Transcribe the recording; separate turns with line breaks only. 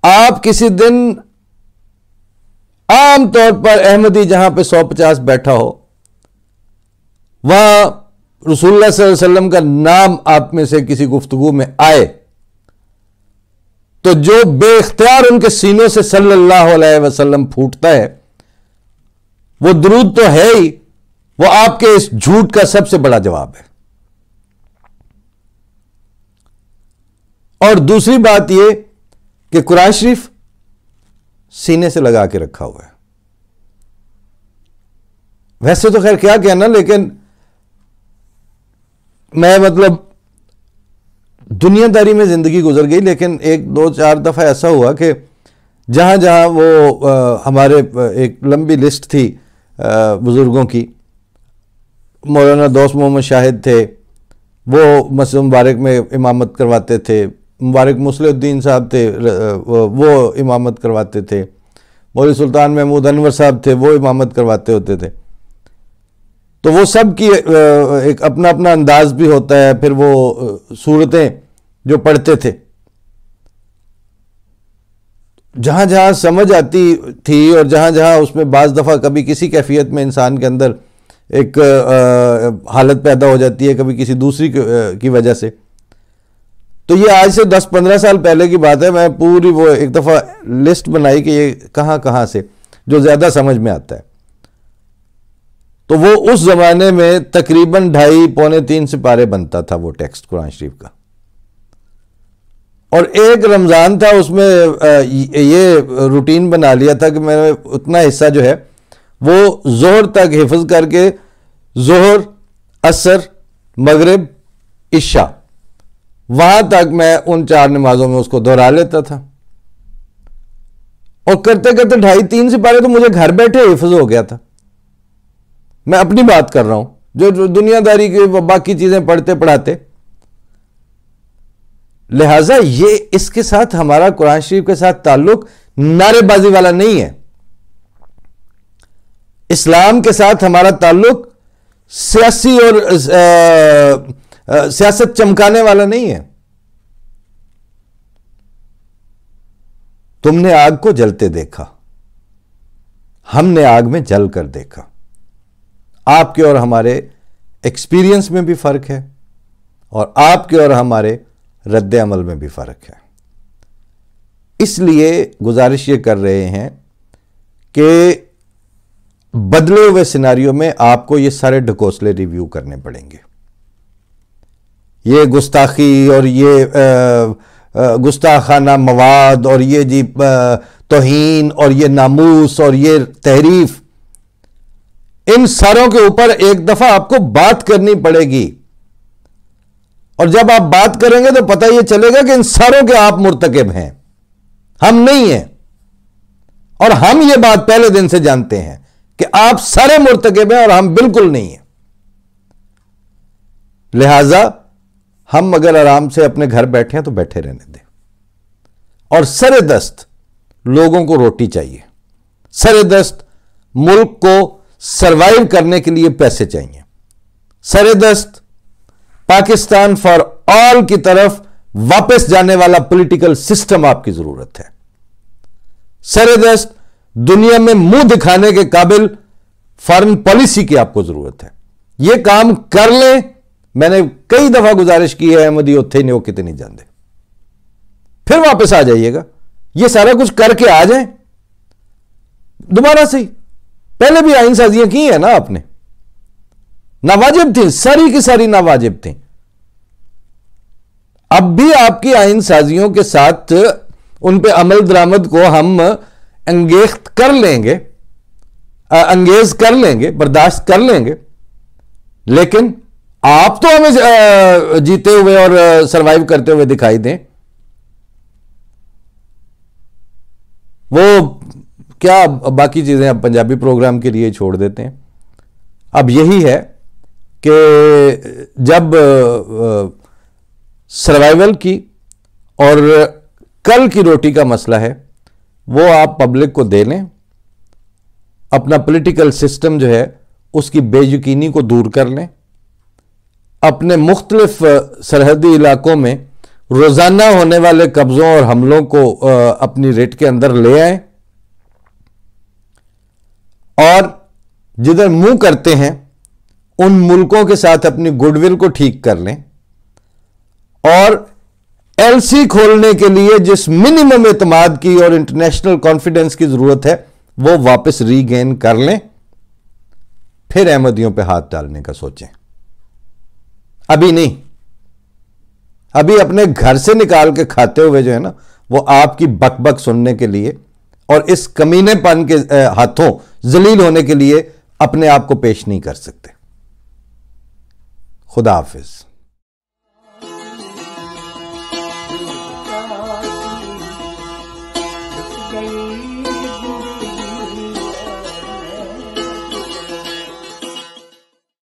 آپ کسی دن عام طور پر احمدی جہاں پہ 150 بیٹھا ہو، وہاں رسول اللہ صلی اللہ علیہ وسلم کا نام آپ میں سے کسی گفتگو میں آئے تو جو بے اختیار ان کے سینوں سے صلی اللہ علیہ وسلم پھوٹتا ہے وہ درود تو ہے ہی، وہ آپ کے اس جھوٹ کا سب سے بڑا جواب ہے۔ اور دوسری بات یہ کہ قرآن شریف سینے سے لگا کے رکھا ہوا ہے۔ ویسے تو خیر کیا کہنا، لیکن میں دنیا داری میں زندگی گزر گئی، لیکن 1-2-4 دفعہ ایسا ہوا کہ جہاں جہاں وہ ہمارے ایک لمبی لسٹ تھی بزرگوں کی، مولانا دوست محمد شاہد تھے، وہ مسجد مبارک میں امامت کرواتے تھے، مبارک مصلح الدین صاحب تھے وہ امامت کرواتے تھے، مولوی سلطان محمود انور صاحب تھے وہ امامت کرواتے ہوتے تھے، تو وہ سب کی ایک اپنا اپنا انداز بھی ہوتا ہے، پھر وہ صورتیں جو پڑھتے تھے جہاں جہاں سمجھ آتی تھی، اور جہاں جہاں اس میں بعض دفعہ کبھی کسی کیفیت میں انسان کے اندر ایک حالت پیدا ہو جاتی ہے، کبھی کسی دوسری کی وجہ سے، تو یہ آج سے 10-15 سال پہلے کی بات ہے، میں پوری وہ ایک دفعہ لسٹ بنائی کہ یہ کہاں کہاں سے جو زیادہ سمجھ میں آتا ہے، تو وہ اس زمانے میں تقریباً 2.5-3 سپارے بنتا تھا وہ ٹیکسٹ قرآن شریف کا، اور ایک رمضان تھا اس میں یہ روٹین بنا لیا تھا کہ میں اتنا حصہ جو ہے وہ ظہر تک حفظ کر کے، ظہر، عصر، مغرب، عشاء، وہاں تک میں ان 4 نمازوں میں اس کو دہرا لیتا تھا، اور کرتے کرتے 2.5-3 سپارے تو مجھے گھر بیٹھے حفظ ہو گیا تھا۔ میں اپنی بات کر رہا ہوں، جو دنیا داری کی باقی چیزیں پڑھتے پڑھاتے، لہٰذا یہ اس کے ساتھ ہمارا قرآن شریف کے ساتھ تعلق نعرے بازی والا نہیں ہے، اسلام کے ساتھ ہمارا تعلق سیاسی اور سیاست چمکانے والا نہیں ہے۔ تم نے آگ کو جلتے دیکھا، ہم نے آگ میں جل کر دیکھا۔ آپ کے اور ہمارے ایکسپیرینس میں بھی فرق ہے، اور آپ کے اور ہمارے رد عمل میں بھی فرق ہے۔ اس لیے گزارش یہ کر رہے ہیں کہ بدلے ہوئے سیناریو میں آپ کو یہ سارے ڈھکوسلے ریویو کرنے پڑیں گے، یہ گستاخی اور یہ گستاخانہ مواد اور یہ توہین اور یہ ناموس اور یہ تحریف، ان ساروں کے اوپر ایک دفعہ آپ کو بات کرنی پڑے گی، اور جب آپ بات کریں گے تو پتہ یہ چلے گا کہ ان ساروں کے آپ مرتکب ہیں، ہم نہیں ہیں، اور ہم یہ بات پہلے دن سے جانتے ہیں کہ آپ سارے مرتکب ہیں اور ہم بالکل نہیں ہیں۔ لہذا ہم اگر آرام سے اپنے گھر بیٹھے ہیں تو بیٹھے رہنے دیں، اور سر دست لوگوں کو روٹی چاہیے، سر دست ملک کو سروائیو کرنے کے لیے پیسے چاہیے، سر دست پاکستان فار آل کی طرف واپس جانے والا پولیٹیکل سسٹم آپ کی ضرورت ہے، سر دست دنیا میں منہ دکھانے کے قابل فارن پالیسی کی آپ کو ضرورت ہے۔ یہ کام کر لیں، میں نے کئی دفعہ گزارش کی ہے، احمدی اتھے نہیں ہو کتے نہیں جاندے، پھر واپس آ جائیے گا، یہ سارا کچھ کر کے آ جائیں دوبارہ سے۔ پہلے بھی آئین سازیاں کی ہیں نا آپ نے، ناواجب تھیں، ساری کی ساری ناواجب تھیں، اب بھی آپ کی آئین سازیوں کے ساتھ ان پہ عمل درآمد کو ہم انگیز کر لیں گے، برداشت کر لیں گے، لیکن آپ تو ہمیں جیتے ہوئے اور سروائیو کرتے ہوئے دکھائی دیں۔ وہ کیا باقی چیزیں اب پنجابی پروگرام کے لیے چھوڑ دیتے ہیں۔ اب یہی ہے کہ جب سروائیول کی اور کل کی روٹی کا مسئلہ ہے، وہ آپ پبلک کو دے لیں، اپنا پولیٹیکل سسٹم جو ہے اس کی بے یقینی کو دور کر لیں، اپنے مختلف سرحدی علاقوں میں روزانہ ہونے والے قبضوں اور حملوں کو اپنی ریٹ کے اندر لے آئیں، اور جدھر منہ کرتے ہیں ان ملکوں کے ساتھ اپنی گڈ ول کو ٹھیک کر لیں، اور ایل سی کھولنے کے لیے جس منیمم اعتماد کی اور انٹرنیشنل کانفیڈنس کی ضرورت ہے وہ واپس ری گین کر لیں، پھر احمدیوں پہ ہاتھ ڈالنے کا سوچیں۔ ابھی نہیں، ابھی اپنے گھر سے نکال کے کھاتے ہوئے جو ہے نا وہ آپ کی بک بک سننے کے لیے اور اس کمینے پن کے ہاتھوں ذلیل ہونے کے لیے اپنے آپ کو پیش نہیں کر سکتے۔ خدا حافظ۔